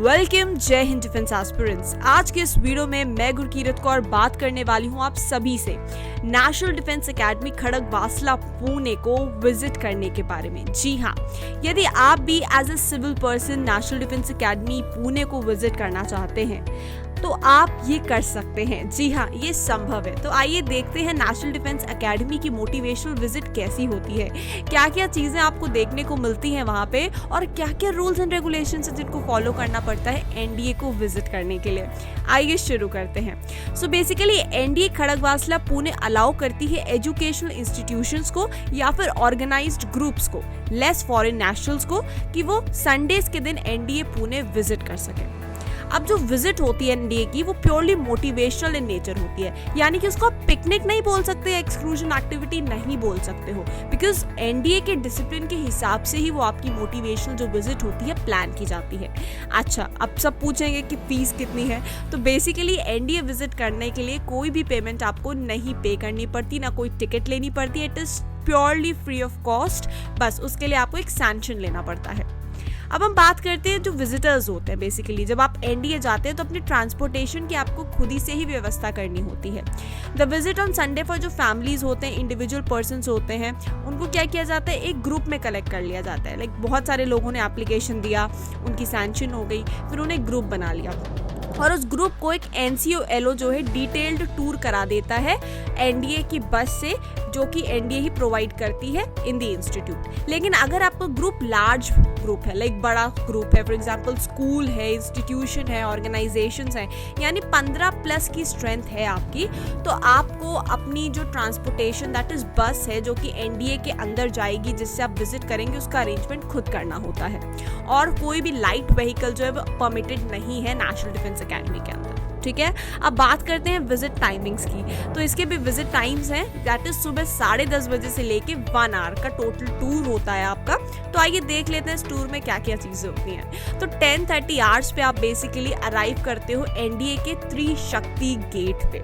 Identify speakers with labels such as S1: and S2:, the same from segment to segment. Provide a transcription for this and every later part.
S1: Welcome, जय Hind defence aspirants. आज के इस वीडियो में मैं गुरकीरत कौर बात करने वाली हूँ आप सभी से national defence academy Khadakwasla Pune को विजिट करने के बारे में। जी हाँ, यदि आप भी as a civil person national defence academy Pune को विजिट करना चाहते हैं तो आप ये कर सकते हैं। जी हाँ, ये संभव है। तो आइए देखते हैं नेशनल डिफेंस एकेडमी की मोटिवेशनल विजिट कैसी होती है, क्या क्या चीज़ें आपको देखने को मिलती हैं वहाँ पे और क्या क्या रूल्स एंड रेगुलेशंस है जिनको फॉलो करना पड़ता है एनडीए को विजिट करने के लिए। आइए शुरू करते हैं। So basically NDA Khadakwasla Pune allow करती है एजुकेशनल इंस्टीट्यूशंस को या फिर ऑर्गेनाइज्ड ग्रुप्स को, लेस फॉरेन नेशनल्स को, कि वो संडेज के दिन एनडीए पुणे विजिट कर सके। अब जो विजिट होती है एनडीए की वो प्योरली मोटिवेशनल इन नेचर होती है, यानी कि उसको आप पिकनिक नहीं बोल सकते, एक्सक्लूजन एक्टिविटी नहीं बोल सकते हो, बिकॉज एनडीए के डिसिप्लिन के हिसाब से ही वो आपकी मोटिवेशनल जो विजिट होती है प्लान की जाती है। अच्छा, अब सब पूछेंगे कि फीस कितनी है। तो बेसिकली एनडीए विजिट करने के लिए कोई भी पेमेंट आपको नहीं पे करनी पड़ती, ना कोई टिकट लेनी पड़ती है। It is purely free of cost. बस उसके लिए आपको एक सैंक्शन लेना पड़ता है। अब हम बात करते हैं जो विजिटर्स होते हैं। बेसिकली जब आप एनडीए जाते हैं तो अपने ट्रांसपोर्टेशन की आपको खुद ही से ही व्यवस्था करनी होती है। The visit on Sunday for जो फैमिलीज होते हैं, इंडिविजुअल पर्सन्स होते हैं, उनको क्या किया जाता है, एक ग्रुप में कलेक्ट कर लिया जाता है। लाइक बहुत सारे लोगों ने एप्लीकेशन दिया, उनकी सैंक्शन हो गई, फिर उन्हें एक ग्रुप बना लिया और उस ग्रुप को एक एनसीओएलओ जो है डिटेल्ड टूर करा देता है एनडीए की बस से, जो कि एनडीए ही प्रोवाइड करती है इन द इंस्टीट्यूट। लेकिन अगर आपका ग्रुप लार्ज ग्रुप है, लाइक बड़ा ग्रुप है, फॉर एग्जांपल स्कूल है, इंस्टीट्यूशन है, ऑर्गेनाइजेशंस है, यानी 15+ की स्ट्रेंथ है आपकी, तो आपको अपनी जो ट्रांसपोर्टेशन दैट इज बस है जो कि एनडीए के अंदर जाएगी जिससे आप विजिट करेंगे, उसका अरेंजमेंट खुद करना होता है। और कोई भी लाइट व्हीकल जो है वो परमिटेड नहीं है नेशनल डिफेंस एकेडमी के अंदर। ठीक है, अब बात करते हैं विजिट टाइमिंग्स की। तो इसके भी विजिट टाइम्स हैं, दैट इज सुबह 10:30 बजे से लेके 1 आवर का टोटल टूर होता है आपका। तो आइए देख लेते हैं इस टूर में क्या क्या चीजें होती हैं। तो 10:30 आवर्स पे आप बेसिकली अराइव करते हो एनडीए के त्रिशक्ति गेट पे।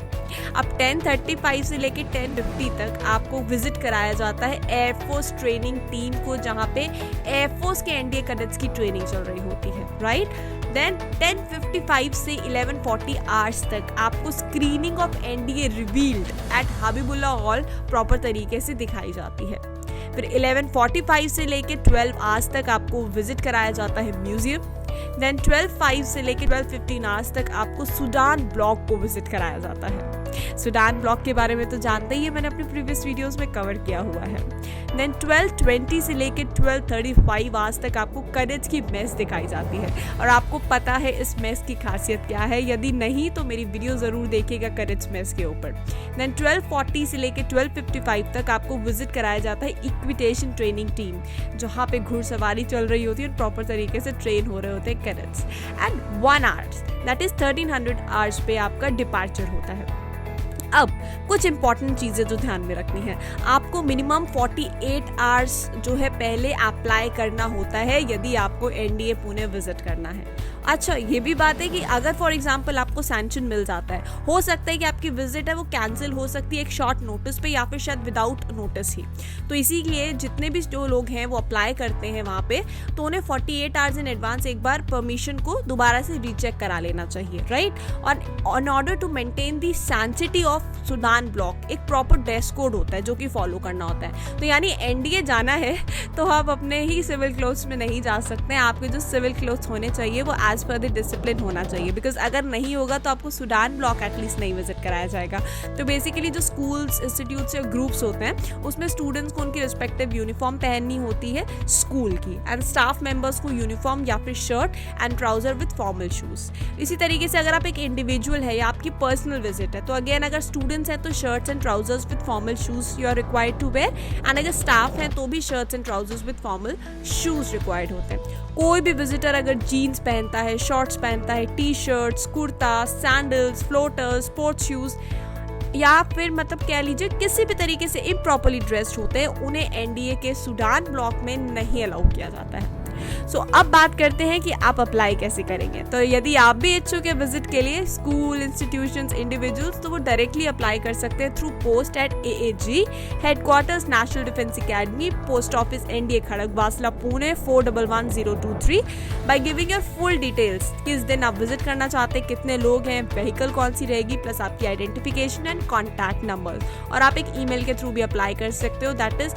S1: अब 10:35 से लेके 10:50 तक आपको विजिट कराया जाता है एयरफोर्स ट्रेनिंग टीम को, जहाँ पे एयरफोर्स के एनडीए कैडेट्स की ट्रेनिंग चल रही होती है, राइट। देन 10:55 से 11:40 आवर्स तक आपको screening of NDA revealed at Habibullah hall proper तरीके से दिखाई जाती है। फिर 11:45 से लेके 12 आवर्स तक आपको विजिट कराया जाता है म्यूजियम। देन 12:05 से लेके 12:15 आवर्स तक आपको सूडान ब्लॉक को विजिट कराया जाता है। सूडान ब्लॉक के बारे में तो जानते ही है, मैंने अपने प्रीवियस वीडियोस में कवर किया हुआ है। देन 12:20 से लेके 12:35 आवर्स तक आपको कैडेट्स की मेस दिखाई जाती है, और आपको पता है इस मेस की खासियत क्या है। यदि नहीं तो मेरी वीडियो जरूर देखिएगा कैडेट्स मेस के ऊपर। देन 12:40 से लेके 12:55 तक आपको विजिट कराया जाता है इक्विटेशन ट्रेनिंग टीम, जहाँ पे घुड़सवारी चल रही होती है और प्रॉपर तरीके से ट्रेन हो रहे होते हैं cadets. And 1 hour that is 1300 hours पे आपका डिपार्चर होता है। अब कुछ इंपॉर्टेंट चीज़ें जो ध्यान में रखनी है, आपको मिनिमम 48 आवर्स जो है पहले अप्लाई करना होता है यदि आपको एनडीए पुणे विजिट करना है। अच्छा, ये भी बात है कि अगर फॉर एग्जांपल आपको सैंक्शन मिल जाता है, हो सकता है कि आपकी विजिट है वो कैंसिल हो सकती है एक शॉर्ट नोटिस पे, या फिर शायद विदाउट नोटिस ही। तो इसीलिए जितने भी जो लोग हैं वो अप्लाई करते हैं वहाँ पे, तो उन्हें 48 आवर्स इन एडवांस एक बार परमिशन को दोबारा से रीचेक करा लेना चाहिए, राइट। और in order to maintain the sanctity of Sudan block एक प्रॉपर ड्रेस कोड होता है जो कि फॉलो करना होता है। तो यानी एनडीए जाना है तो आप अपने ही सिविल क्लोथ्स में नहीं जा सकते हैं, आपके जो सिविल क्लोथ्स होने चाहिए वो एज पर द डिसिप्लिन होना चाहिए, बिकॉज अगर नहीं होगा तो आपको सूडान ब्लॉक एटलीस्ट नहीं विजिट कराया जाएगा। तो बेसिकली जो स्कूल्स, इंस्टीट्यूट्स या ग्रुप्स होते हैं उसमें स्टूडेंट्स को उनकी रिस्पेक्टिव यूनिफॉर्म पहननी होती है स्कूल की, एंड स्टाफ मेंबर्स को यूनिफॉर्म या फिर shirt and trouser with formal shoes. इसी तरीके से अगर आप एक इंडिविजुअल है या आपकी पर्सनल विजिट है तो अगेन अगर स्टूडेंट्स हैं तो shirts and trousers with formal shoes you are required to wear, and अगर स्टाफ हैं तो भी shirts and trousers with formal shoes required होते हैं। कोई भी विजिटर अगर जीन्स पहनता है, शॉर्ट्स पहनता है, T shirts, kurta, sandals, floaters, sports shoes, या फिर मतलब कह लीजिए किसी भी तरीके से इम्प्रॉपरली ड्रेस्ड होते हैं, उन्हें एनडीए के सूडान ब्लॉक में नहीं अलाउ किया जाता है। सो अब बात करते हैं कि आप अप्लाई कैसे करेंगे। तो यदि आप भी इच्छुक है विजिट के लिए, स्कूल, इंस्टीट्यूशंस, इंडिविजुअल्स, तो वो डायरेक्टली अप्लाई कर सकते हैं through post at AAG, headquarters national defence academy, post office NDA Khadakwasla Pune 411023, by giving your full details. किस दिन आप विजिट करना चाहते हैं, कितने लोग हैं, व्हीकल कौन सी रहेगी, प्लस आपकी आइडेंटिफिकेशन एंड कॉन्टैक्ट नंबर। और आप एक ईमेल के थ्रू भी अप्लाई कर सकते हो, दैट इज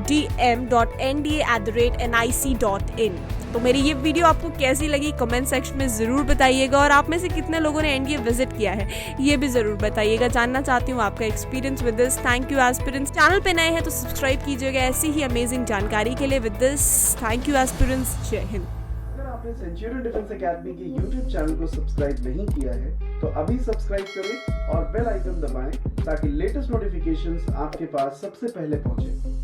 S1: colicadm.nda@nic.in। तो मेरी ये वीडियो आपको कैसी लगी कमेंट सेक्शन में ज़रूर बताइएगा, और आप में से कितने लोगों ने NDA विजिट किया है ये भी ज़रूर बताइएगा। जानना चाहती हूँ आपका experience with this. Thank you aspirants. Channel पे नए हैं तो सब्सक्राइब कीजिएगा ऐसी ही अमेजिंग जानकारी के लिए। With this, thank you aspirants. जय हिंद।
S2: अगर आपने सेंचुरियन डिफेंस एकेडमी के YouTube चैनल को सब्सक्राइब नहीं किया है तो अभी सब्सक्राइब करें और बेल आइकन दबाएं ताकि लेटेस्ट नोटिफिकेशंस आपके पास सबसे पहले पहुंचे।